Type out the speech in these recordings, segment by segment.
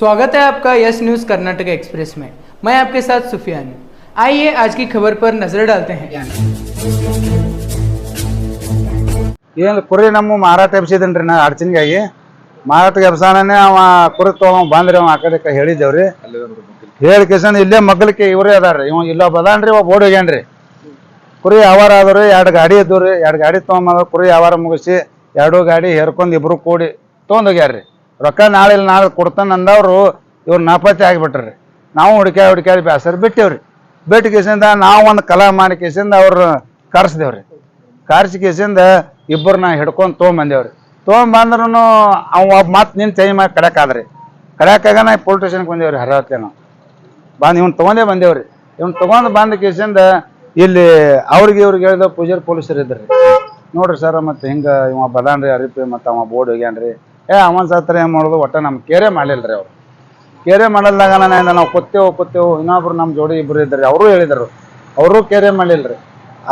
स्वागत है आपका यस न्यूज़ कर्नाटक एक्सप्रेस में। मैं आपके साथ सुफियान हूं। आइए आज की खबर पर नजर डालते हैं। ಏನು ಕುರಿ ನಮ್ಮ ಮಾರಾಟ ಎಬ್ಸಿದನ್ರಿ ನಾ ಅಡ್ಚನ್ಗಾಗಿ ಮಾರಾಟಕ್ಕೆ ಎಬ್ಸಾನೇ ಅವ ಕುರಿ ತೊಗೊಂಡ್ ಬಂದ್ರಿ ಅವ ಆ ಕಡೆ ಹೇಳಿದ್ದೇವ್ರಿ ಹೇಳಿ ಕೇಸನ್ ಇಲ್ಲೇ ಮಗ್ಲಕ್ಕೆ ಇವ್ರೇ ಅದಾರ್ರಿ ಇವ ಇಲ್ಲ ಬದಾನ್ರಿ ಒಬ್ಬ ಓಡಿ ಹೋಗ್ಯಾನ್ರಿ ಕುರಿ ವ್ಯವಹಾರ ಆದ್ರಿ 2 ಗಾಡಿ ಇದ್ದವ್ರಿ 2 ಗಾಡಿ ತೊಗೊಂಬಂದ ಕುರಿ ವ್ಯವಹಾರ ಮುಗಿಸಿ 2 ಗಾಡಿ ಹೇರ್ಕೊಂಡ್ ಇಬ್ರು ಕೂಡಿ ತೊಗೊಂಡ್ ಹೋಗ್ಯಾರ್ರಿ ರೊಕ್ಕ ನಾಳೆ ಕೊಡ್ತಾನ ಅಂದವ್ರು ಇವ್ರು ನಾಪತ್ತೆ ಆಗಿಬಿಟ್ರಿ ನಾವು ಹುಡುಕ್ಯಾಡಿ ಬ್ಯಾಸರ್ ಬಿಟ್ಟೇವ್ರಿ ಬಿಟ್ಟು ಕೇಸಿಂದ ನಾವು ಒಂದು ಕಲಾ ಮಾಡಿ ಕೇಸಿಂದ ಅವ್ರು ಕರ್ಸ್ದೇವ್ರಿ ಕಾರ್ಸಿ ಕೇಸಿಂದ ಇಬ್ಬರನ್ನ ಹಿಡ್ಕೊಂಡು ತೊಗೊಂಬಂದೇವ್ರಿ ತೊಗೊಂಬಂದ್ರೂ ಅವ ಒಬ್ಬ ಮತ್ತೆ ನಿನ್ನ ಚೇಂಜ್ ಮಾಡಿ ಕಡ್ಯಾಕಾದ್ರಿ ಕಡ್ಯಾಕಾಗ ಪೊಲೀಸ್ ಸ್ಟೇಷನ್ಗೆ ಬಂದೇವ್ರಿ ಹರವತ್ತೆ ನಾವು ಬಂದು ಇವ್ನು ತೊಗೊಂಡೇ ಬಂದೇವ್ರಿ ಇವ್ನು ತೊಗೊಂಡು ಬಂದ ಕೇಸಿಂದ ಇಲ್ಲಿ ಇವ್ರಿಗೆ ಹೇಳಿದ ಪೂಜಾರಿ ಪೊಲೀಸರು ಇದ್ರಿ ನೋಡ್ರಿ ಸರ್ ಮತ್ತೆ ಹಿಂಗೆ ಇವ ಬದಾನ್ರಿ ಅರಿಪಿ ಮತ್ತು ಅವ ಬೋರ್ಡ್ ಹೋಗ್ಯಾನ್ರಿ ಅವನ್ ಸತ್ರ ಏನು ಮಾಡೋದು ಒಟ್ಟ ನಮ್ಮ ಕೇರೆ ಮಾಡಿಲ್ರಿ ಅವ್ರು ಕೇರೆ ಮಾಡಲ್ದಾಗ ನಾವು ಕೂತೇವು ಇನ್ನೊಬ್ರು ನಮ್ಮ ಜೋಡಿ ಇಬ್ರು ಇದ್ರಿ ಅವರು ಹೇಳಿದರು ಅವರು ಕೇರೆ ಮಾಡಿಲ್ರಿ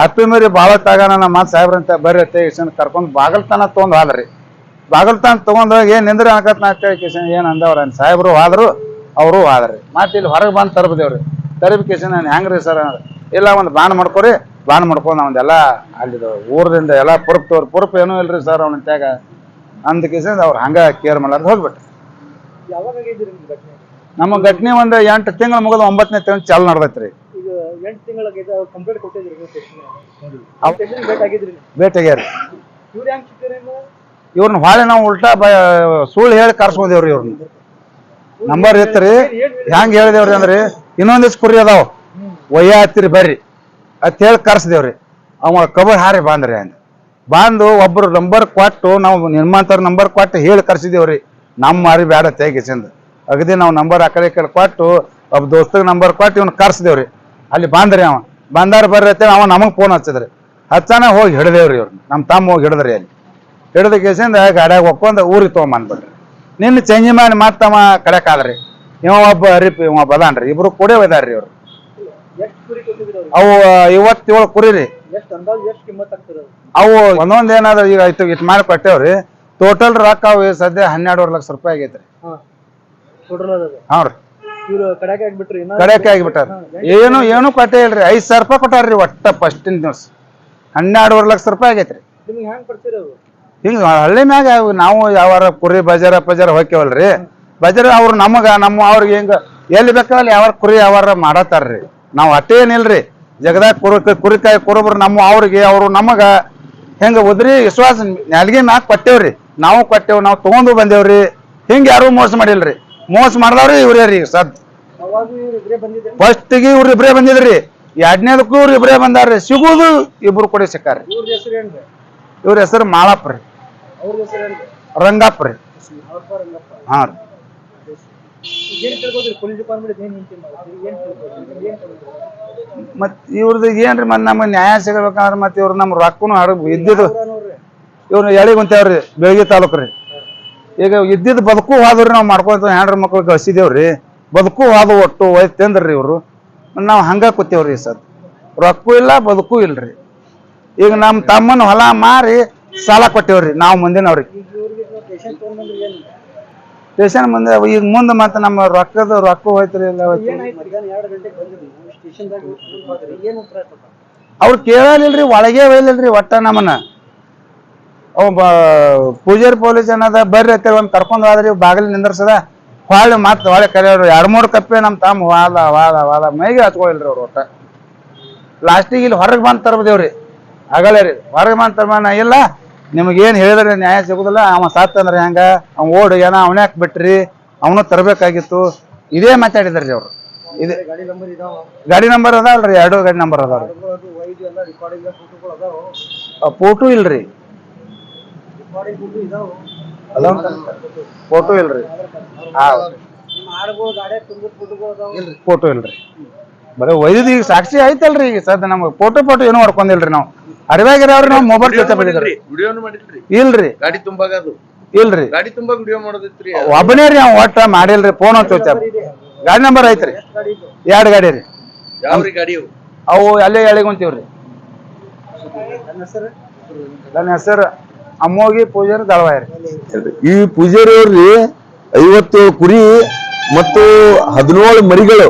ಅಪ್ಪಿ ಮರಿ ಭಾಳತ್ತಾಗ ನಮ್ಮ ಮಾತು ಸಾಹೇಬ್ರಂತ ಬರ್ರಿ ಅತ್ತೆ ಕಿಶನ್ ಕರ್ಕೊಂಡು ಬಾಗಲ್ತನ ತೊಗೊಂಡು ಹೋದ್ರಿ ಬಾಗಲ್ತನ ತೊಗೊಂಡು ಹೋಗಿ ನಿಂದ್ರಿ ಅನ್ಕತ್ ನಾ ಕಿಶನ್ ಏನು ಅಂದವ್ರ ಸಾಹೇಬ್ರು ಹೋದ್ರು ಅವರು ಹೋದ್ರಿ ಮತ್ತೆ ಇಲ್ಲಿ ಹೊರಗೆ ಬಂದು ತರ್ಬದೇವ್ರಿ ತರಬಿ ಕಿಶನ್ ನಾನು ಹೆಂಗ್ರಿ ಸರ್ ಇಲ್ಲ ಒಂದು ಬಾನ್ ಮಾಡ್ಕೊರಿ ಬಾನ್ ಮಾಡ್ಕೊಂಡು ಅವನ್ನೆಲ್ಲ ಅಲ್ಲಿದು ಊರದಿಂದ ಎಲ್ಲ ಪುರುಪ್ ಏನೂ ಇಲ್ರಿ ಸರ್ ಅವನ ತ್ಯಾಗ ಅಂದ ಕಿಶನ್ ಅವ್ರು ಹಂಗ ಕೇರ್ ಮಾಡ್ಲಾರ್ದು ಹೋಗ್ಬಿಟ್ರಿ ನಮ್ಮ ಘಟನೆ ಒಂದು 8 ತಿಂಗಳು ಮುಗಿದ 9ನೇ ತಿಂಗಳು ಚಾಲು ನಡೆದೈತ್ರಿ ಭೇಟಿಯಾಗ್ಯಾರ ಇವ್ರನ್ನ ಹೊಳೆ ನಾವು ಉಲ್ಟಾ ಸುಳ್ಳು ಹೇಳಿ ಕರ್ಸ್ಕೊಂಡೇವ್ರಿ ಇವ್ರನ್ನ ನಂಬರ್ ಇತ್ರಿ ಹೆಂಗ್ ಹೇಳಿದೇವ್ರಿ ಅಂದ್ರಿ ಇನ್ನೊಂದಿಷ್ಟು ಕುರಿ ಅದಾವ ಒಯ್ಯ ಹತ್ತಿರಿ ಬರ್ರಿ ಅತ್ ಹೇಳಿ ಕರ್ಸ್ದೇವ್ರಿ ಅವ ಕಬರ್ ಹಾರಿ ಬಂದ್ರಿ ಹಂಗ ಬಂದು ಒಬ್ರು ನಂಬರ್ ಕೊಟ್ಟು ನಾವು ನಿಮ್ಮಂತರ ನಂಬರ್ ಕೊಟ್ಟು ಹೇಳಿ ಕರ್ಸಿದೇವ್ರಿ ನಮ್ಮ ಮಾರಿ ಬೇಡ ತೇಗಿಸಿಂದ ಅಗದಿ ನಾವು ನಂಬರ್ ಆ ಕಡೆ ಕೊಟ್ಟು ಒಬ್ಬ ದೋಸ್ತಗೆ ನಂಬರ್ ಕೊಟ್ಟು ಇವ್ನ ಕರ್ಸಿದೇವ್ರಿ ಅಲ್ಲಿ ಬಂದ್ರಿ ಅವ ಬಂದಾರ ಬರ್ರಿ ಅವ ನಮಗೆ ಫೋನ್ ಹಚ್ಚಿದ್ರಿ ಹಚ್ಚಾನ ಹೋಗಿ ಹಿಡ್ದೇವ್ರಿ ಇವ್ರು ನಮ್ಮ ತಮ್ಮ ಹೋಗಿ ಹಿಡಿದ್ರಿ ಅಲ್ಲಿ ಹಿಡಿದ ಕೇಸಿಂದ ಗಾಡ್ಯಾಗ ಒಪ್ಕೊಂಡು ಊರಿಗೆ ತೊಗೊಂಬಂದ್ಬಿಡ್ರಿ ನಿನ್ನ ಚೇಂಜ್ ಮಾಡಿ ಮತ್ತವ ಕಡೆಕಾದ್ರಿ ಇವ ಒಬ್ಬ ಅರಿಪಿ ಇವ ಬದಾನ್ರಿ ಇಬ್ರು ಕೂಡೇ ಒಯ್ದಾರ್ರಿ ಇವ್ರು ಅವು 57 ಕುರಿ ರೀ ಅವು ಒಂದೊಂದ್ ಏನಾದ್ರು ಈಗ ಆಯ್ತು ಇಟ್ ಮಾಡಿ ಕೊಟ್ಟೇವ್ರಿ ಟೋಟಲ್ ರೊಕ್ಕ ಅವು ಸದ್ಯ 12.5 ಲಕ್ಷ ರೂಪಾಯಿ ಆಗೈತ್ರಿ ಹ್ರಿ ಕಡೆಕೆ ಆಗಿಬಿಟ್ಟಾರ ಏನು ಕೊಟ್ಟೇ ಇಲ್ರಿ 5,000 ರೂಪಾಯಿ ಕೊಟ್ಟಾರ್ರಿ ಒಟ್ಟ ಫಸ್ಟಿನ ದಿವಸ 12.5 ಲಕ್ಷ ರೂಪಾಯಿ ಆಗೈತ್ರಿ ಹಿಂಗ ಹಳ್ಳಿ ಮ್ಯಾಗ ನಾವು ಯಾವಾರ ಕುರಿ ಬಜಾರ ಹೋಗ್ಯವಲ್ರಿ ಬಜಾರ ಅವ್ರು ಅವ್ರಿಗೆ ಹಿಂಗ ಎಲ್ಲಿ ಬೇಕಲ್ಲಿ ಯಾವ ಕುರಿ ಯಾವಾರ ಮಾಡತ್ತಾರ್ರಿ ನಾವು ಅಟ್ಟೇನಿಲ್ರಿ ಜಗದಾಗ ಕುರಿಕಾಯಿ ಕುರುಬ್ರು ಅವ್ರಿಗೆ ಅವ್ರು ನಮಗ ಹೆಂಗ ಉದ್ರಿ ವಿಶ್ವಾಸ ನಾಲ್ಗೆ ಮ್ಯಾಗ ಕೊಟ್ಟೇವ್ರಿ ನಾವು ತಗೊಂಡು ಬಂದೇವ್ರಿ ಹಿಂಗ ಯಾರು ಮೋಸ ಮಾಡಿಲ್ರಿ ಮೋಸ ಮಾಡಿದವ್ರಿ ಇವ್ರೇ ರೀ ಸದ್ ಫಸ್ಟಿಗೆ ಇವ್ರು ಇಬ್ರೇ ಬಂದಿದ್ರಿ 2ನೇದಕ್ಕೂ ಇವ್ರು ಇಬ್ರೇ ಬಂದಾರ್ರಿ ಸಿಗುದು ಇಬ್ರು ಕೂಡ ಸಿಕ್ಕಾರ್ರಿ ಇವ್ರ ಹೆಸರು ಮಾಳಪ್ಪ ರೀ ರಂಗಪ್ಪ ರೀ ಹಾ ರೀ ಮತ್ ಇವ್ರದ್ದು ಏನ್ರಿ ಮತ್ ನಮ್ಗೆ ನ್ಯಾಯ ಸಿಗಬೇಕಂದ್ರ ಮತ್ ಇವ್ರು ನಮ್ ರೊಕ್ಕನು ಇದ್ದಿದ್ದು ಇವ್ರು ಎಳಿ ಕುಂತೇವ್ರಿ ಬೆಳಗ್ಗೆ ತಾಲೂಕು ರೀ ಈಗ ಇದ್ದಿದ್ದು ಬದುಕು ಹೋದ್ರಿ ನಾವು ಮಾಡ್ಕೊತ ಹೆಣ್ರ ಮಕ್ಳು ಗಳಿಸಿದೇವ್ರಿ ಬದುಕು ಹೋದ ಒಟ್ಟು ಒಯ್ದು ತಿಂದ್ರಿ ಇವ್ರು ನಾವು ಹಂಗ ಕೂತೇವ್ರಿ ಸರ್ ರೊಕ್ಕೂ ಇಲ್ಲ ಬದುಕು ಇಲ್ರಿ ಈಗ ನಮ್ಮ ತಮ್ಮನ ಹೊಲ ಮಾರಿ ಸಾಲ ಕೊಟ್ಟೇವ್ರಿ ನಾವು ಮುಂದಿನವ್ರಿಗೆ ಸ್ಟೇಷನ್ ಮುಂದೆ ಈಗ ಮುಂದೆ ಮತ್ತೆ ನಮ್ಮ ರೊಕ್ಕ ಹೋಯ್ತ್ರಿ ಇಲ್ಲ ಅವ್ರು ಕೇಳಲಿಲ್ರಿ ಒಳಗೆ ಒಯ್ಲಿಲ್ರಿ ಒಟ್ಟ ನಮ್ಮನ್ನ ಪೂಜಾರಿ ಪೊಲೀಸ್ ಏನದ ಬರ್ರಿ ಅಂತ ಒಂದ್ ಕರ್ಕೊಂಡ್ ಹೋದ್ರಿ ಬಾಗಿಲು ನಿಂದ್ರಸದ ಹೊಳೆ ಕರೆಯವ್ರು 2-3 ಕಪ್ಪೆ ನಮ್ಮ ತಮ್ಮ ವಾದ ಮೈಗೆ ಹಚ್ಕೊಳ್ರಿ ಅವ್ರು ಒಟ್ಟ ಲಾಸ್ಟಿಗೆ ಇಲ್ಲಿ ಹೊರಗೆ ಬಂದು ತರ್ಬದೇವ್ರಿ ಆಗಲೇ ರೀ ಹೊರಗೆ ಬಂದು ತರ್ಮಾನ ಇಲ್ಲ ನಿಮಗೇನು ಹೇಳಿದ್ರೆ ನ್ಯಾಯ ಸಿಗುದಿಲ್ಲ ಅವ ಸಾತ್ತಂದ್ರೆ ಹೆಂಗ ಅವ್ ಓಡು ಏನೋ ಅವನೇ ಬಿಟ್ರಿ ಅವನು ತರಬೇಕಾಗಿತ್ತು ಇದೇ ಮಾತಾಡಿದ್ರಿ ಅವ್ರು ಇದೆ ಗಾಡಿ ನಂಬರ್ ಅದಾವಲ್ರಿ 2 ಗಾಡಿ ನಂಬರ್ ಅದಾವ್ರಿ ಫೋಟೋ ಇಲ್ರಿ ಫೋಟೋ ಇಲ್ರಿ ಫೋಟೋ ಇಲ್ರಿ ಬರೀ ಒಯ್ದು ಈಗ ಸಾಕ್ಷಿ ಆಯ್ತಲ್ರಿ ಈಗ ಸದ್ ನಮ್ಗೆ ಫೋಟೋ ಏನೂ ಹೊಡ್ಕೊಂಡಿಲ್ರಿ ನಾವು ಅರಿವಾಗಿರವ್ರಿ ನಾವು ಮೊಬೈಲ್ ಜೊತೆ ಬಂದಿದ್ರಿ ಇಲ್ರಿ ಇಲ್ರಿ ಒಬ್ಬನೇ ರೀ ಅವ್ ಒಟ್ಟ ಮಾಡಿಲ್ರಿ ಫೋನ್ ಅಂತ ಗಾಡಿ ನಂಬರ್ ಐತ್ರಿ 2 ಗಾಡಿ ರೀ ಅವು ಅಲ್ಲೇ ಎಳಿಗೊಂತೀವ್ರಿ ನನ್ನ ಹೆಸರು ಅಮ್ಮೋಗಿ ಪೂಜಾರಿ ದಳವಾಯ ರೀ ಈ ಪೂಜಾರಿ ಅವ್ರಿ 57 ಕುರಿ ಮತ್ತು 17 ಮರಿಗಳು.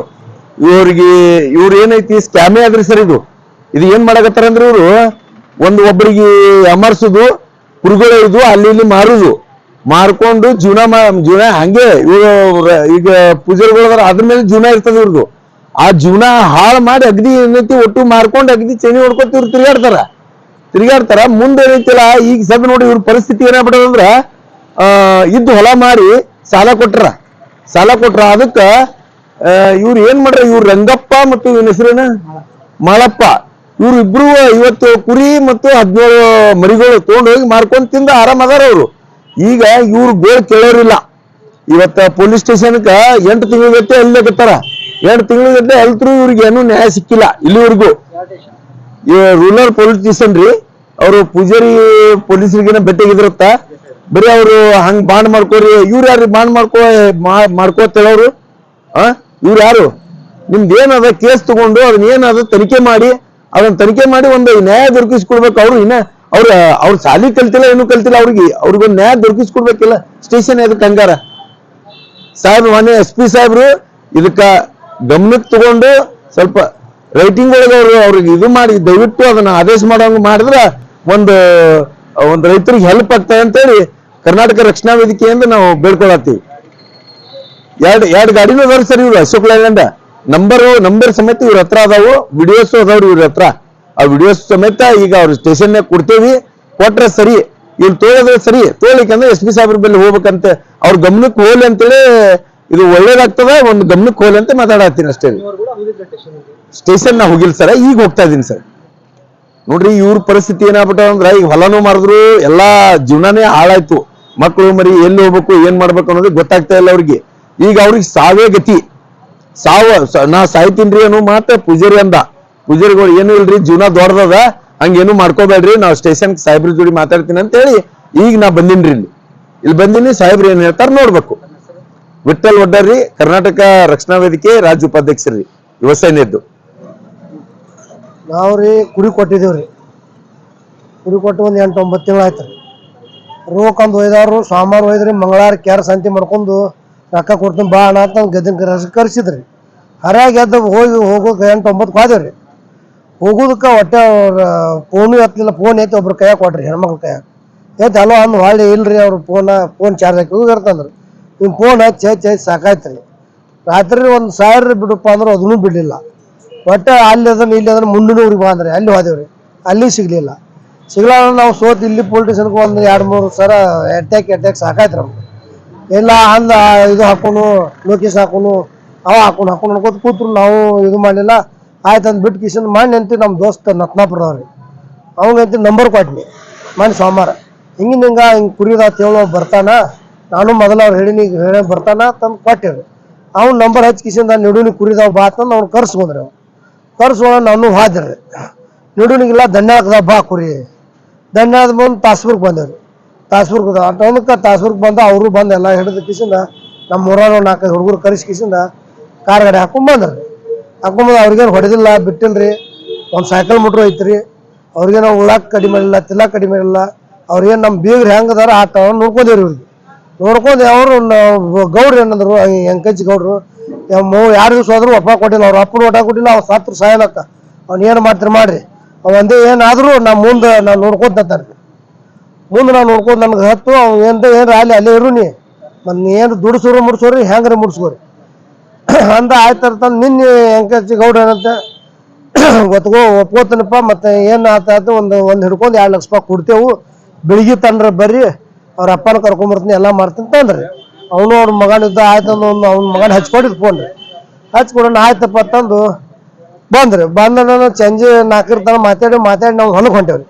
ಇವ್ರು ಏನೈತಿ ಸ್ಕ್ಯಾಮೇ ಆದ್ರಿ ಸರ್. ಇದು ಏನ್ ಮಾಡಕತ್ತಾರ ಅಂದ್ರೆ ಇವ್ರು ಒಬ್ಬರಿಗೆ ಅಮರ್ಸುದು, ಕುರುಗಳು ಇದು ಅಲ್ಲಿ ಇಲ್ಲಿ ಮಾರುದು, ಮಾರ್ಕೊಂಡು ಜೀವನ ಹಂಗೆ ಇವ್ರು ಈಗ ಪೂಜಾರಿಗಳು ಅದ್ರ ಮೇಲೆ ಜೀವನ ಇರ್ತದ ಇವ್ರದು. ಆ ಜೀವನ ಹಾಳು ಮಾಡಿ ಅಗದಿ ಏನೈತಿ ಒಟ್ಟು ಮಾರ್ಕೊಂಡು ಅಗದಿ ಚೇನಿ ಹೊಡ್ಕೊತ ಇವ್ರು ತಿರುಗಾಡ್ತಾರ. ಮುಂದೆ ಏನೈತಿಲ್ಲ ಈಗ ಸದ್ ನೋಡಿ ಇವ್ರ ಪರಿಸ್ಥಿತಿ ಏನಾಗ್ಬಿಟ್ಟದಂದ್ರ ಇದ್ದು ಹೊಲ ಮಾರಿ ಸಾಲ ಕೊಟ್ರ. ಅದಕ್ಕ ಇವ್ರು ಏನ್ ಮಾಡ್ರ, ಇವ್ರು ರಂಗಪ್ಪ ಮತ್ತು ಇವನ ಹೆಸರೇನ ಮಾಳಪ್ಪ, ಇವ್ರು ಇಬ್ರು ಇವತ್ತು ಕುರಿ ಮತ್ತು 17 ಮರಿಗಳು ತಗೊಂಡೋಗಿ ಮಾರ್ಕೊಂಡ್ ತಿಂದ ಆರಾಮ್ ಅದಾರ ಅವ್ರು. ಈಗ ಇವ್ರು ಬೇರೆ ಕೇಳೋರಿಲ್ಲ. ಇವತ್ತ ಪೊಲೀಸ್ ಸ್ಟೇಷನ್ಕ 8 ತಿಂಗಳಿಗಟ್ಟೆ ಅಲ್ಲಿಕತ್ತಾರ. 8 ತಿಂಗಳಿಗಟ್ಟೆ ಅಲ್ತ್ರು ಇವ್ರಿಗೆ ಏನು ನ್ಯಾಯ ಸಿಕ್ಕಿಲ್ಲ ಇಲ್ಲಿವರೆಗೂ. ರೂರಲ್ ಪೊಲೀಸ್ ಸ್ಟೇಷನ್ ರೀ, ಅವರು ಪೂಜಾರಿ ಪೊಲೀಸರಿಗೇನ ಭೇಟಿಯಾಗಿದ್ರತ್ತ. ಬರೀ ಅವ್ರು ಹಂಗ್ ಬಾಂಡ್ ಮಾಡ್ಕೋರಿ, ಇವ್ರು ಯಾರು ಬಾಂಡ್ ಮಾಡ್ಕೋತೇಳವ್ರು? ಇವ್ರು ಯಾರು? ನಿಮ್ದು ಏನದ ಕೇಸ್ ತಗೊಂಡು ಅದನ್ನ ಏನದ ತನಿಖೆ ಮಾಡಿ ಒಂದು ನ್ಯಾಯ ದೊರಕಿಸ್ಕೊಡ್ಬೇಕು. ಅವ್ರು ಶಾಲಿ ಕಲ್ತಿಲ್ಲ, ಏನು ಕಲ್ತಿಲ್ಲ, ಅವ್ರಿಗೊಂದು ನ್ಯಾಯ ದೊರಕಿಸ್ಕೊಡ್ಬೇಕಿಲ್ಲ. ಸ್ಟೇಷನ್ ಅದಕ್ಕೆ ಹಂಗಾರ ಸಾಹೇಬ್ ಮನೆ SP ಸಾಹೇಬ್ರು ಇದಕ್ಕ ಗಮನಕ್ಕೆ ತಗೊಂಡು ಸ್ವಲ್ಪ ರೈಟಿಂಗ್ ಒಳಗೆ ಅವ್ರಿಗೆ ಇದು ಮಾಡಿ ದಯವಿಟ್ಟು ಅದನ್ನ ಆದೇಶ ಮಾಡೋಂಗ ಮಾಡಿದ್ರೆ ಒಂದು ರೈತರಿಗೆ ಹೆಲ್ಪ್ ಆಗ್ತದೆ ಅಂತೇಳಿ ಕರ್ನಾಟಕ ರಕ್ಷಣಾ ವೇದಿಕೆಯಿಂದ ನಾವು ಬೇಡ್ಕೊಳತ್ತೀವಿ. ಎರಡು ಗಾಡಿನೂ ಅದಾವ್ರಿ ಸರ್ ಇವ್ರು ಅಶೋಕ್ ಲೈಲ್ಯಾಂಡ್. ನಂಬರ್ ಸಮೇತ ಇವ್ರ ಹತ್ರ ಅದಾವು, ವಿಡಿಯೋಸ್ ಅದಾವ್ರಿ ಇವ್ರ ಹತ್ರ. ಆ ವಿಡಿಯೋಸ್ ಸಮೇತ ಈಗ ಅವ್ರ ಸ್ಟೇಷನ್ ಕೊಡ್ತೇವಿ. ಕೊಟ್ರೆ ಸರಿ, ಇವ್ರು ತೋಳಿದ್ರೆ ಸರಿ, ತೋಳಿಕಂದ್ರೆ SP ಸಾಹೇಬ್ರ ಬೆಲೆ ಹೋಗ್ಬೇಕಂತ ಅವ್ರ ಗಮನಕ್ಕೆ ಹೋಗ್ಲಿ ಅಂತೇಳಿ, ಇದು ಒಳ್ಳೇದಾಗ್ತದ, ಒಂದು ಗಮನಕ್ಕೆ ಹೋಗ್ಲಿ ಅಂತ ಮಾತಾಡತ್ತೀನಿ ಅಷ್ಟೇ. ಸ್ಟೇಷನ್ ನಾ ಹೋಗಿಲ್ಲ ಸರ್, ಈಗ ಹೋಗ್ತಾ ಇದೀನಿ ಸರ್. ನೋಡ್ರಿ ಇವ್ರ ಪರಿಸ್ಥಿತಿ ಏನಾಗ್ಬಿಟ್ಟ ಅಂದ್ರ ಈಗ ಹೊಲನೂ ಮಾರಿದ್ರು, ಎಲ್ಲಾ ಜೀವನಾನೇ ಹಾಳಾಯ್ತು. ಮಕ್ಕಳು ಮರಿ ಎಲ್ಲಿ ಹೋಗ್ಬೇಕು ಏನ್ ಮಾಡ್ಬೇಕು ಅನ್ನೋದು ಗೊತ್ತಾಗ್ತಾ ಇಲ್ಲ ಅವ್ರಿಗೆ. ಈಗ ಅವ್ರಿಗೆ ಸಾವೇ ಗತಿ. ನಾ ಸಾಯ್ತೀನ್ರಿ ಅನ್ನೋ ಮಾತ ಪೂಜಾರಿಗಳು ಏನು ಇಲ್ರಿ, ಜೀವನ ದೊಡ್ಡದ, ಹಂಗೇನು ಮಾಡ್ಕೋಬೇಡ್ರಿ, ನಾವು ಸ್ಟೇಷನ್ ಸಾಹೇಬ್ರ ಜೋಡಿ ಮಾತಾಡ್ತೀನಿ ಅಂತ ಹೇಳಿ ಈಗ ನಾ ಬಂದಿನ್ರಿ. ಇಲ್ಲಿ ಬಂದಿನಿ, ಸಾಹೇಬ್ರು ಏನ್ ಹೇಳ್ತಾರ ನೋಡ್ಬೇಕು. ವಿಠಲ್ ವಡ್ಡರ್ರಿ, ಕರ್ನಾಟಕ ರಕ್ಷಣಾ ವೇದಿಕೆ ರಾಜ್ಯ ಉಪಾಧ್ಯಕ್ಷರಿ, ಯುವ ಸೇನೆದ್ದು. ನಾವ್ರಿ ಕುರಿ ಕೊಟ್ಟಿದ್ದೇವ್ರಿ. ಕುರಿ ಕೊಟ್ಟು ಒಂದು 8-9 ತಿಂಗಳು ಆಯ್ತು ರೀ. ರೋಕಂದು ಒಯ್ದವ್ರು, ಸೋಮವಾರ ಒಯ್ದ್ರಿ, ಮಂಗಳವಾರ ಕ್ಯಾರ ಸಂತಿ ಮಾಡ್ಕೊಂಡು ರೊಕ್ಕ ಕೊಡ್ತೀನಿ ಬಾ ಅಣ್ಣ ಅಂತ ಗದ್ದೆನ ಕರ್ಸಿದ್ರಿ. ಹರ್ಯಾಗ ಎದ್ದು ಹೋಗೋಕೆ 8-9 ಹೋದೇವ್ರಿ. ಹೋಗೋದಕ್ಕೆ ಹೊಟ್ಟೆ ಅವ್ರ ಫೋನು ಎತ್ತಲಿಲ್ಲ. ಫೋನ್ ಐತಿ ಒಬ್ರು ಕೈಯಾಗ ಕೊಟ್ರಿ, ಹೆಣ್ಮಕ್ಳ ಕೈಯಾಗ ಎತ್ತಿ ಅಲೋ ಅಂದ್ ಹೊಳ್ಳಿ ಇಲ್ರಿ, ಅವ್ರು ಫೋನ್ ಚಾರ್ಜ್ ಹಾಕಿ ಹೋಗಿರ್ತಂದ್ರಿ. ಇವ್ನು ಫೋನ್ ಹಚ್ಚಿ ಸಾಕಾಯ್ತು ರೀ. ರಾತ್ರಿ 1000 ಬಿಡಪ್ಪ ಅಂದ್ರೆ ಅದನ್ನೂ ಬಿಡಲಿಲ್ಲ. ಒಟ್ಟೆ ಅಲ್ಲಿ ಅದನ್ನ ಇಲ್ಲಿ ಅದನ್ನ ಮುಂದಿನ ಊರಿಗೆ ಬಂದ್ರಿ, ಅಲ್ಲಿ ಹೋದೇವ್ರಿ, ಅಲ್ಲಿ ಸಿಗ್ಲಿಲ್ಲ. ನಾವು ಸೋತ್ ಇಲ್ಲಿ ಪೊಲೀಸ್ ಸ್ಟೇಷನ್ಗೆ ಒಂದು 2-3 ಸರ ಅಟ್ಯಾಕ್ ಸಾಕಾಯ್ತು ನಮ್ಗೆ. ಎಲ್ಲ ಅಂದ ಇದು ಹಾಕೋನು, ನೋಟಿಸ್ ಹಾಕೋನು, ಹಾಕೊಂಡು ಅನ್ಕೋತ ಕೂತ್ರು. ನಾವು ಇದು ಮಾಡಲಿಲ್ಲ. ಆಯ್ತು ಅಂದ್ ಬಿಟ್ಟು ಕಿಶನ್ ಮಾಡಿ ಅಂತೀವಿ. ನಮ್ಮ ದೋಸ್ತ ನತ್ನಾಪುರದವ್ರಿ, ಅವಂಗಂತ ನಂಬರ್ ಕೊಟ್ಟಿನಿ ಮಾಡಿ ಸೋಮವಾರ. ಹಿಂಗೆ ಕುರಿದ ತೇಳೋ ಬರ್ತಾನ, ನಾನು ಮೊದಲು ಅವ್ರು ಹೇಳಿ ಬರ್ತಾನ ತಂದು ಕೊಟ್ಟಿವ್ರಿ. ಅವ್ನು ನಂಬರ್ ಹಚ್ಚಿ ಕಿಶನ್ ನಿಡುನಿ ಕುರಿದಾವ ಬಾ ತಂದು ಅವ್ನು ಕರ್ಸ್ಕೊಂಡ್ರಿ. ಕರ್ಸ್ಕೊಂಡು ನಾನು ಹಾದ್ರಿ. ನಿಡುನಿಗಿಲ್ಲ ದಂಡ್ಯಾಕದ ಬಾ ಕುರಿ. ದಂಡ್ಯಾದ ಬಂದು ತಾಸ್ಪುರ್ಗೆ ಬಂದೇವ್ರಿ. ತಾಸ್ಪುರ್ಗೆ ಬಂದ ಅವರು ಬಂದು ಎಲ್ಲ ಹಿಡಿದು ಕಿಶಿಂದ ನಮ್ಮ ಊರಾಗ 4-5 ಹುಡುಗರು ಕರೆಸಿ ಕಿಶಿಂದ ಕಾರ್ ಗಾಡಿ ಹಾಕೊಂಡ್ಬಂದ್ರಿ. ಅವ್ರಿಗೇನು ಹೊಡೆದಿಲ್ಲ, ಬಿಟ್ಟಿಲ್ರಿ. ಒಂದು ಸೈಕಲ್ ಮೋಟ್ರು ಐತ್ರಿ. ಅವ್ರಿಗೇನು ಉಳಾಕ್ ಕಡಿಮೆ ಇಲ್ಲ, ತಿಲ್ಲಕ್ ಕಡಿಮೆ ಇಲ್ಲ. ಅವ್ರಿಗೇನು ನಮ್ಮ ಬೀಗ್ರು ಹೆಂಗದಾರ ಆಟ ನೋಡ್ಕೊಂಡೇವ್ರಿ. ಇವ್ರಿಗೆ ನೋಡ್ಕೊಂಡು ಅವರು ಗೌಡ್ರು ಏನಂದ್ರು, ಎಂಕಂಚಿ ಗೌಡ್ರು 2 ದಿವಸ ಹೋದ್ರು ಒಪ್ಪ ಕೊಟ್ಟಿಲ್ಲ. ಅವ್ರು ಅಪ್ಪನ ಒಟ್ಟ ಕೊಟ್ಟಿಲ್ಲ. ಅವ್ರು ಸತ್ರ ಸಾಯಲಕ್ಕ ಅವ್ನು ಏನು ಮಾಡ್ತೀರಿ ಮಾಡ್ರಿ, ಅವಂದೇ ಏನಾದರೂ ಮುಂದೆ ನಾವು ನೋಡ್ಕೊಂತಾರೆ. ಮುಂದೆ ನಾವು ನೋಡ್ಕೊಂಡು ನನ್ಗೆ ಹತ್ತು ಅವ್ನು ಏನು ಅಲ್ಲಿ ಅಲ್ಲೇ ಇರು ನೀ ಮತ್ತು ಏನು ಮುಡ್ಸೋರಿ ಹೆಂಗ್ರಿ ಮುಡ್ಸ್ಕೋರಿ ಅಂದ. ಆಯ್ತಂತಂದು ನಿನ್ನೆ ಎಂಕಂಚಿ ಗೌಡ್ರು ಏನಂತೆ ಒಪ್ಕೋತಾನಪ್ಪ, ಮತ್ತು ಏನು ಆತಾಯ್ತು ಒಂದು ಹಿಡ್ಕೊಂಡು 2 ಲಕ್ಷ ರೂಪಾಯಿ ಕೊಡ್ತೇವು, ಬೆಳಿಗ್ಗೆ ತಂಡ್ರೆ ಬರ್ರಿ, ಅವ್ರ ಅಪ್ಪನ ಕರ್ಕೊಂಬರ್ತೀನಿ, ಎಲ್ಲ ಮಾಡ್ತೀನಿ ತಂದ್ರಿ. ಅವನು ಅವ್ರ ಮಗನಿದ್ದ. ಆಯ್ತಂದು ಅವ್ನ ಮಗನ ಹಚ್ಕೊಟ್ಟಿದ್ದು ಫೋನ್ ರೀ. ಹಚ್ಕೊಡೋಣ ಆಯ್ತಪ್ಪ ತಂದು ಬಂದ್ರಿ. ಬಂದ ಸಂಜೆ 4 ತನಕ ಮಾತಾಡಿ ನಾವು ಹೊಲಕ್ಕೆ ಹೊಂಟೇವ್ರಿ.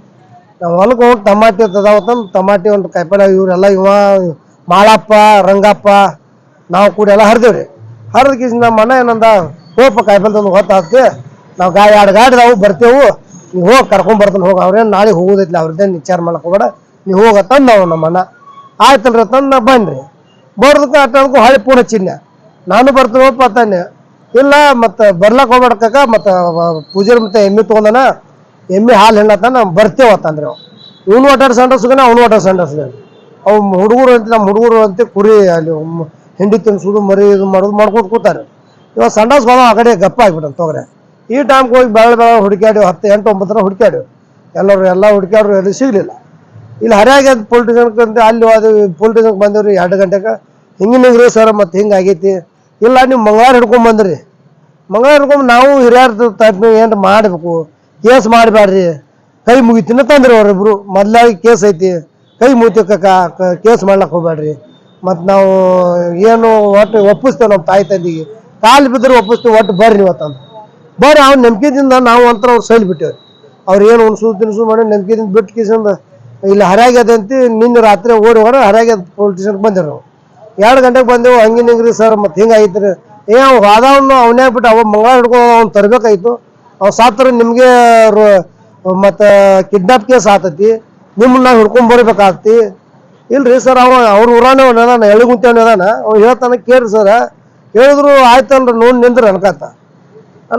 ನಾವು ಹೊಲಕ್ಕೆ ಹೋಗಿ ಟಮಾಟಿ ಅದಾವತ್ತಂದು ಟಮಾಟಿ ಒಂದು ಕಾಯಿಪಲ್ಲೆ ಇವರೆಲ್ಲ ಮಾಳಪ್ಪ, ರಂಗಪ್ಪ ನಾವು ಕೂಡ ಎಲ್ಲ ಹರಿದೇವ್ರಿ. ಹರಿದ ಕಿಸ್ ನಮ್ಮ ಮನೆ ಏನಂದ, ಹೋಗಪ್ಪ ಕಾಯಿಪಲ್ಲೆ ತಂದು ಗೊತ್ತಾಗ್ತಿ, ನಾವು 2 ಗಾಡಿ ನಾವು ಬರ್ತೇವು, ನೀವು ಹೋಗಿ ಕರ್ಕೊಂಬರ್ತಾನೆ ಹೋಗಿ. ಅವ್ರೇನು ನಾಳೆ ಹೋಗೋದೈತಿ, ಅವ್ರದ್ದೇನು ವಿಚಾರ ಮಾಡಕ್ಕೆ ಹೋಗಬೇಡ, ನೀವು ಹೋಗತ್ತಂದು ನಾವು ನಮ್ಮನ್ನ ಆಯ್ತಲ್ರಿ ತಂದು ಬನ್ನಿರಿ. ಬರ್ದಕ್ಕೆ ಅಟ್ಟದಕ್ಕೂ ಹೊಳೆ ಫೋನ್ ಹಚ್ಚಿದ್ನೆ, ನಾನು ಬರ್ತೀನಿ ಹೋಗಪ್ಪ ತಾನೆ. ಇಲ್ಲ ಮತ್ತು ಬರ್ಲಕ್ಕೆ ಹೋಗ್ಬೇಡಕ್ಕ, ಮತ್ತು ಪೂಜಾರಿ ಮತ್ತು ಎಮ್ಮೆ ತೊಗೊಂಡನ, ಎಮ್ಮೆ ಹಾಲು ಹೆಣ್ಣತ್ತಾನ ಬರ್ತೇವತ್ತಂದ್ರೆ ಇವನು ಒಟ್ಟಾರ ಸಂಡಸ್ಗಾನೆ, ಅವನು ಒಟ್ಟಾರ ಸಂಡಸ್ಗಾನೆ. ಅವು ಹುಡುಗರು ಅಂತ ನಮ್ಮ ಹುಡುಗರು ಅಂತ ಕುರಿ ಅಲ್ಲಿ ಹಿಂಡಿ ತಿನ್ಸೋದು ಮರಿ ಇದು ಮಾಡೋದು ಮಾಡ್ಕೊತ ಕೂತಾರೆ. ಇವಾಗ ಸಂಡಾಸ್ ಹೋದ ಆ ಕಡೆ ಗಪ್ಪ ಆಗ್ಬಿಟ್ಟು ತೊಗರೆ. ಈ ಟೈಮ್ಗೆ ಹೋಗಿ ಬೆಳ ಹುಡುಕ್ಯಾಡಿ 10, 8, 9 ಹುಡುಕ್ಯಾಡಿ ಎಲ್ಲ ಹುಡುಕ್ಯಾಡ್ರು ಎಲ್ಲಿ ಸಿಗಲಿಲ್ಲ. ಇಲ್ಲಿ ಹರಿಯಾಗಿ ಪೊಲಿಟಿಷನ್ಗೆ ಅಂತ ಅಲ್ಲಿ ಅದು ಪೊಲಿಟಿಷನ್ಗೆ ಬಂದೇವ್ರಿ 2 ಗಂಟೆಗೆ. ಹಿಂಗಿನಿಗ್ರಿ ಸರ್ ಮತ್ತು ಹಿಂಗೆ ಆಗೈತಿ. ಇಲ್ಲ ನೀವು ಮಂಗಳವಾರ ಹಿಡ್ಕೊಂಡ್ ಬಂದ್ರಿ, ಮಂಗಳವಾರ ಹಿಡ್ಕೊಂಡು ನಾವು ಹಿರಿಯರ ಟೈಪ್ ಏನು ಮಾಡಬೇಕು, ಕೇಸ್ ಮಾಡಬೇಡ್ರಿ, ಕೈ ಮುಗಿತೀನಿ ತಂದ್ರಿ ಅವರಿಬ್ರು. ಮೊದಲಾಗಿ ಕೇಸ್ ಐತಿ, ಕೈ ಮುಗಿತಕ್ಕ ಕೇಸ್ ಮಾಡ್ಲಕ್ಕೆ ಹೋಗ್ಬೇಡ್ರಿ. ಮತ್ತು ನಾವು ಏನು ಒಟ್ಟು ಒಪ್ಪಿಸ್ತೇವೆ ನಮ್ಮ ತಾಯಿ ತಂದಿಗೆ, ಕಾಲು ಬಿದ್ದರೆ ಒಪ್ಪಿಸ್ತೇವೆ, ಒಟ್ಟು ಬರ್ರಿ ಇವತ್ತಂತ ಬರ್ರಿ. ಅವ್ನ ನಂಬಿಕೆದಿಂದ ನಾವು ಅಂತರ ಅವ್ರು ಸೈಲ್ ಬಿಟ್ಟೇವ್ರಿ. ಅವ್ರು ಏನು ಉಣ್ಸು ತಿನ್ಸು ಮಾಡಿ ನಂಬಿಕೆದಿಂದ ಬಿಟ್ಟು ಕಿಸಿಂದ ಇಲ್ಲಿ ಹರಿಯಾಗ್ಯದ ಅಂತ ನಿನ್ನೆ ರಾತ್ರಿ ಓಡಿ ಹರಿಯಾಗ್ಯದ ಪೊಲಿಟಿಷನ್ಗೆ ಬಂದೇವು ನಾವು. 2 ಗಂಟೆಗೆ ಬಂದೆವು. ಹಂಗಿನಿಂಗ್ರಿ ಸರ್ ಮತ್ತು ಹಿಂಗೆ ಐತ್ರಿ. ಅವ್ ವಾದವನ್ನು ಅವನೇ ಬಿಟ್ಟು ಅವ ಮಂಗಳವಾರ ಹಿಡ್ಕೊಂಡು ಅವ್ನು ತರಬೇಕಾಯ್ತು. ಅವ್ ಸಾತ್ರ ನಿಮಗೆ ಮತ್ತು ಕಿಡ್ನಾಪ್ ಕೇಸ್ ಆತತಿ, ನಿಮ್ಮನ್ನ ನಾವು ಹಿಡ್ಕೊಂಡ್ ಬರ್ಬೇಕಾಗ್ತಿ. ಇಲ್ರಿ ಸರ್ ಅವ್ರ ಊರಾನೇ ಅದಾನ, ಎಳಿಗುಂತೇವನೇ ಅದಾನ. ಅವ್ನು ಹೇಳ್ತಾನೆ ಕೇಳ್ರಿ ಸರ್. ಹೇಳಿದ್ರು ಆಯ್ತನ್ರಿ ನೋಡಿ ನಿಂದ್ರಿ ಅನ್ಕಾತ.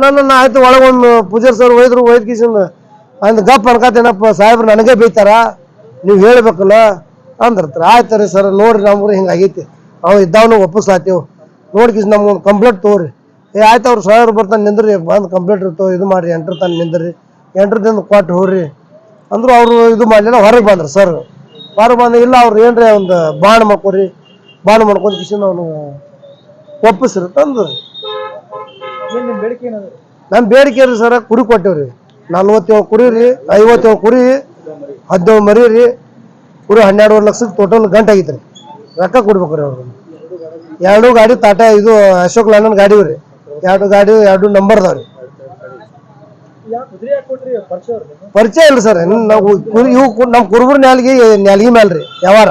ನನ್ನ ಆಯ್ತು ಒಳಗೊಂದು ಪೂಜಾರಿ ಸರ್ ಒಯ್ದ್ರು. ಕಿಸಿಂದ ಅಂದ್ ಗಪ್ ಅನ್ಕಾತೇನಪ್ಪ ಸಾಹೇಬ್ರು ನನಗೆ ಬೈತಾರ, ನೀವು ಹೇಳ್ಬೇಕಲ್ಲ ಅಂದಿರ್ತಾರೆ. ಆಯ್ತು ರೀ ಸರ್ ನೋಡ್ರಿ ನಮ್ಗೆ ಹಿಂಗೆ ಆಗೈತಿ, ಅವ್ ಇದ್ದಾವನು ಒಪ್ಪಿಸ್ಲಾತೇವು ನೋಡ್ಕಿಸ್ ನಮ್ಗೆ ಒಂದು ಕಂಪ್ಲೇಂಟ್ ತೊಗೊರಿ. ಆಯ್ತು ಅವ್ರು ಸಾಹೇಬ್ರು ಬರ್ತಾನೆ ನಿಂದ್ರಿ, ಬಂದು ಕಂಪ್ಲೇಂಟ್ ಇರ್ತವೆ ಇದು ಮಾಡಿರಿ, 8 ತಾನು ನಿಂದ್ರಿ, 8 ದಿನ ಕೊಟ್ಟು ಹೋಗ್ರಿ ಅಂದ್ರು. ಅವರು ಇದು ಮಾಡಲಿಲ್ಲ, ಹೊರಗೆ ಬಂದ್ರು ಸರ್. ಹೊರಗೆ ಬಂದು ಇಲ್ಲ ಅವ್ರು ಏನ್ರಿ ಒಂದು ಬಾಣ್ ಮಾಡ್ಕೊರಿ, ಬಾಣ್ ಮಾಡ್ಕೊಂಡು ಕಿಸಿಂದ ಅವನು ಒಪ್ಪಿಸ್ರಿ ತಂದು. ನಮ್ಮ ಬೇಡಿಕೆ ರೀ ಸರ ಕುರಿ ಕೊಟ್ಟೇವ್ರಿ. 47 ಕುರಿ ರೀ, 57 ಕುರಿ, 17 ಮರಿ ರೀ, ಕುರಿ 12.5 ಲಕ್ಷಕ್ಕೆ ಟೋಟಲ್ ಗಂಟೆ ಆಗೈತ್ರಿ. ರೊಕ್ಕ ಕೊಡ್ಬೇಕು ರೀ ಅವ್ರು. 2 ಗಾಡಿ ಟಾಟಾ ಇದು ಅಶೋಕ್ ಲೇಲ್ಯಾಂಡ್ ಗಾಡಿ ರೀ, 2 ಗಾಡಿ 2 ನಂಬರ್ ಅದಾವ್ರಿ. ಪರಿಚಯ ಇಲ್ರಿ ಸರ್. ನಾವು ಇವು ನಮ್ಮ ಕುರುಬರ ನ್ಯಾಲ್ಗಿ ಮೇಲ್ರಿ ಯಾವಾರ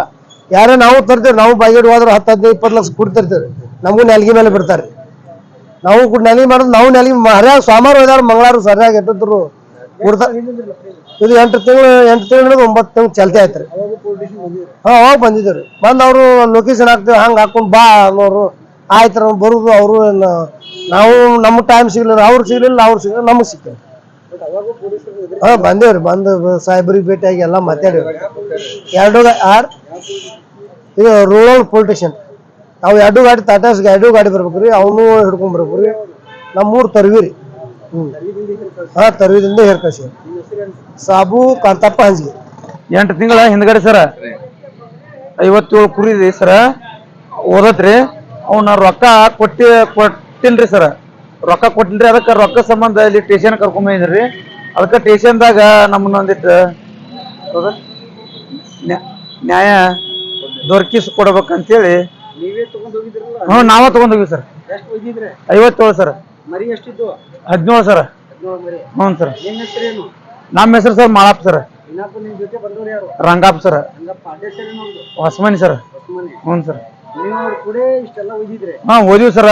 ಯಾರೇ ನಾವು ತರ್ತೇವೆ. ನಾವು ಬಾಗಿಡ್ ಹೋದ್ರೆ 10, 15, 20 ಲಕ್ಷ ಕುಡಿ ತರ್ತೇವ್ರಿ. ನಮಗೂ ನ್ಯಾಲ್ಗಿ ಮೇಲೆ ಬಿಡ್ತಾರೆ. ನಾವು ನ್ಯಾಲ್ಗಿ ಮಾಡೋದು, ನಾವು ನ್ಯಾಲ್ಗಿ ಹರಿಯಾಗಿ ಸೋಮವಾರ ಹೋದಾರ ಮಂಗಳವಾರ ಸರಿಯಾಗಿ ಎಟ್ಟಿದ್ರು ಕೊಡ್ತಾ. ಇದು 8 ತಿಂಗಳು 9 ತಿಂಗಳು ಚಲ್ತಿ ಆಯ್ತು ರೀ. ಅವಾಗ ಬಂದಿದ್ದೇವೆ. ಬಂದು ಅವರು ಲೊಕೇಶನ್ ಹಾಕ್ತೇವೆ ಹಂಗೆ ಹಾಕೊಂಡು ಬಾ ಅನ್ನೋರು. ಆಯ್ತು ಬರುದು. ಅವರು ನಾವು ನಮ್ಗೆ ಟೈಮ್ ಸಿಗ್ಲಿಲ್ಲ, ಅವ್ರಿಗೆ ಸಿಗ್ಲಿಲ್ಲ, ಅವ್ರು ಸಿಗಲಿಲ್ಲ, ನಮಗೆ ಸಿಗ್ತೇವೆ. ಬಂದೇವ್ರಿ. ಬಂದು ಸಾಹೇಬ್ರಿಗೆ ಭೇಟಿಯಾಗಿ ಎಲ್ಲ ಮಾತಾಡೇವ್ರಿ. 2 ಇದು ರೂರಲ್ ಪೊಲಿಟಿಷನ್ ಅವು 2 ಗಾಡಿ ಟಾಟಾಸ್ಗೆ 2 ಗಾಡಿ ಬರ್ಬೇಕ್ರಿ. ಅವನು ಹಿಡ್ಕೊಂಡ್ ಬರ್ಬೇಕ್ರಿ. ನಮ್ಮೂರು ತರ್ವಿರಿ. ತರ್ವಿದಿಂದ ಹೇರ್ಕಸಿ ಸಾಬು ಕಾಂತಪ್ಪ ಹಂಜಿಗೆ. 8 ತಿಂಗಳ ಹಿಂದ್ಗಡೆ ಸರ 57 ಕುರಿ ರೀ ಸರ ಓದತ್ರಿ. ಅವ್ನ ರೊಕ್ಕ ಕೊಟ್ಟಿಲ್ರಿ ಸರ, ರೊಕ್ಕ ಕೊಟ್ಟಿಲ್ರಿ. ಅದಕ್ಕೆ ರೊಕ್ಕ ಸಂಬಂಧ ಇಲ್ಲಿ ಸ್ಟೇಷನ್ ಕರ್ಕೊಂಬಂದ್ರಿ. ಅದಕ್ಕೆ ಸ್ಟೇಷನ್ದಾಗ ನಮ್ಮನ್ನ ಒಂದಿಟ್ಟು ನ್ಯಾಯ ದೊರಕಿಸಿ ಕೊಡ್ಬೇಕಂತೇಳಿ ನಾವ ತಗೊಂಡ್ ಹೋಗಿವಿ ಸರ್. 57 ಸರ್. 17 ಸರ್. ಹ್ಞೂ ಸರ್. ನಮ್ಮ ಹೆಸರು sir Malappa sir. Rangappa sir. Hosamani sir. ಹ್ಞೂ ಸರ್. ಹಾ ಓದಿವಿ ಸರ.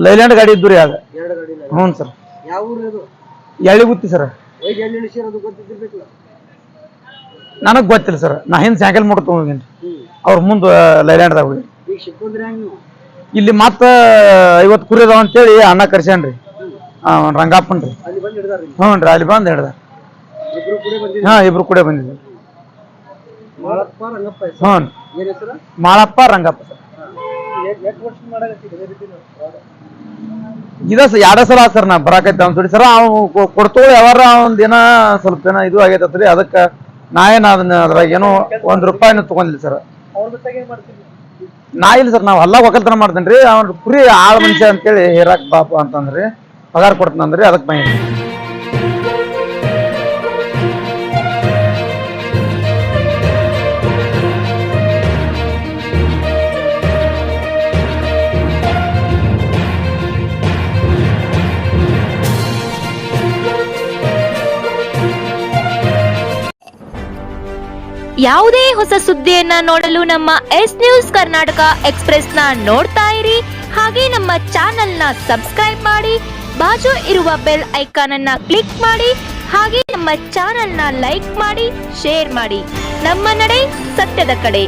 ಲೈಲ್ಯಾಂಡ್ ಗಾಡಿ ಇದ್ದು ರೀ ಆಗ. ಹ್ಞೂ ಸರ್. ಎಳ್ಳಿಗುತ್ತಿ ಸರ್. ನನಗೆ ಗೊತ್ತಿಲ್ಲ ಸರ್. ನಾ ಹಿಂದೆ ಸೈಕಲ್ ಮೋಟರ್ ತಗೊಂಡೇನಿ. ಅವ್ರ ಮುಂದೆ ಲೈಲ್ಯಾಂಡ್ದಾಗ ಹೋಗಿ ಇಲ್ಲಿ ಮತ್ತೆ 50 ಕುರಿ ಅದಾವ ಅಂತೇಳಿ ಅಣ್ಣ ಕರ್ಸ್ಯಾನ್ರಿ ರಂಗಪ್ಪನ್ ರೀ. ಹ್ಞೂ ರೀ ಅಲ್ಲಿ ಬಂದು ಹಿಡ್ದ. ಇಬ್ರು ಕೂಡ ಬಂದಿದ್ವಿ. ಹ್ಞೂ ಮಾಳಪ್ಪ ರಂಗಪ್ಪ ಸರ್. ಇದ 2 ಸಲ ಸರ್ ನಾ ಬರಾಕೈತೆ ಅನ್ಸುಡಿ ಸರ್. ಅವ್ನು ಕೊಡ್ತೋಳು ಯಾವಾರ ಒಂದ್ ದಿನ ಸ್ವಲ್ಪ ಏನೋ ಇದು ಆಗೈತತ್ರಿ. ಅದಕ್ಕೆ ನಾ ಏನು ಅದನ್ನ ಅದ್ರಾಗ ಏನೋ ₹1 ತಗೊಂಡಿಲ್ಲ ಸರ್. ನಾ ಇಲ್ಲ ಸರ್, ನಾವು ಹೊಲ್ದಾಗ ಒಕ್ಕಲ್ತನ ಮಾಡ್ತೇನೆ ರೀ. ಅವ್ನ ಕುರಿ ಆಳ್ ಮನುಷ್ಯ ಅಂತೇಳಿ ಹೇರಾಕ್ ಬಾಪ ಅಂತಂದ್ರಿ, ಪಗಾರ ಕೊಡ್ತಾನಂದ್ರಿ. ಅದಕ್ಕೆ ಮೈ ಯಾವುದೇ ಹೊಸ ಸುದ್ದಿಯನ್ನ ನೋಡಲು ನಮ್ಮ ಎಸ್ ನ್ಯೂಸ್ ಕರ್ನಾಟಕ ಎಕ್ಸ್ಪ್ರೆಸ್ ನ ನೋಡ್ತಾ ಇರಿ. ಹಾಗೆ ನಮ್ಮ ಚಾನೆಲ್ ನ ಸಬ್ಸ್ಕ್ರೈಬ್ ಮಾಡಿ, ಬಾಜು ಇರುವ ಬೆಲ್ ಐಕಾನ್ ಅನ್ನ ಕ್ಲಿಕ್ ಮಾಡಿ. ಹಾಗೆ ನಮ್ಮ ಚಾನೆಲ್ ನ ಲೈಕ್ ಮಾಡಿ, ಶೇರ್ ಮಾಡಿ. ನಮ್ಮ ನಡೆ ಸತ್ಯದ ಕಡೆ.